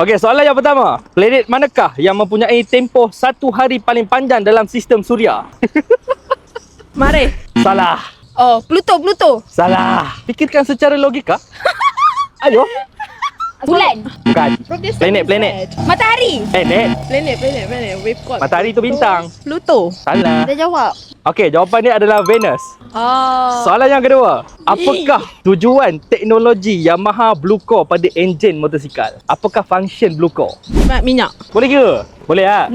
Okey, soalan yang pertama. Planet manakah yang mempunyai tempoh 1 hari paling panjang dalam sistem suria? Mare. Salah. Oh, Pluto. Salah. Fikirkan secara logika. Ayo. Bulan. Bukan. Planet. Matahari. Planet. Planet. We've got Matahari tu bintang. Pluto. Salah. Dah jawab. Okey, jawapan dia adalah Venus. Oh. Soalan yang kedua. Apakah tujuan teknologi Yamaha Blue Core pada enjin motosikal? Apakah function Blue Core? Minyak. Boleh ke? Boleh tak?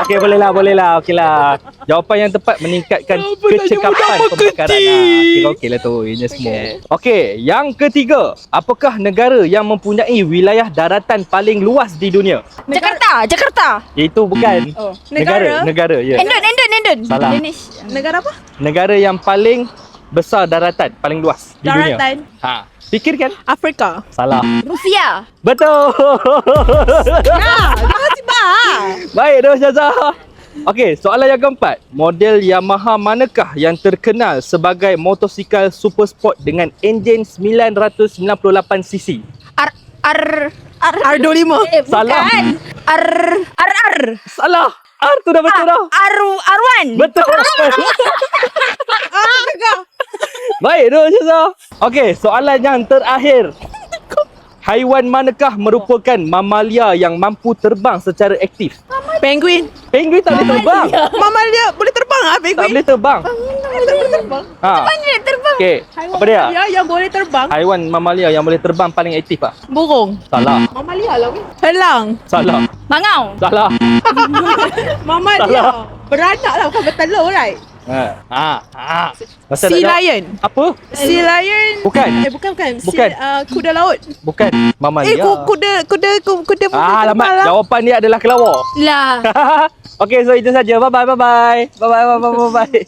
Okey, boleh lah. Okey lah. Jawapan yang tepat meningkatkan kecekapan pembakaran lah. Kira okey lah tu. Ini semua. Okey, yang ketiga. Apakah negara yang mempunyai wilayah daratan paling luas di dunia? Jakarta. Itu bukan. Oh. Negara, ya. Endon. Salah. Indonesia. Negara apa? Negara yang paling besar daratan, paling luas di dunia. Daratan. Fikirkan. Afrika. Salah. Rusia. Betul. Jangan sibah. Baik, Dok Syazah. Okey, soalan yang keempat. Model Yamaha manakah yang terkenal sebagai motosikal super sport dengan enjin 998cc? R25. Salah. Bukan. RR. Salah. R tu dah betul dah. R1. Betul. Baik, Dok Syazah. Okey, soalan yang terakhir. Haiwan manakah merupakan mamalia yang mampu terbang secara aktif? Penguin. Penguin tak boleh terbang. Mamalia boleh terbang ah Tak penguin. boleh terbang. Boleh terbang. Mana terbang? Okey, apa dia? Ya, yang boleh terbang. Haiwan mamalia yang boleh terbang paling aktif ah? Burung. Salah. Mamalia lah. Helang. Salah. Bangau. Salah. Mamalia. Salah. Beranak lah, bukan bertelur, right? Masa Sea nak jawab- lion. Apa? Sea lion. Bukan. Bukan. Bukan. Kuda laut. Bukan mamalia. Kuda Alamak, jawapan dia adalah kelawar. Lah. Okey, so itu saja. Bye bye. Bye bye.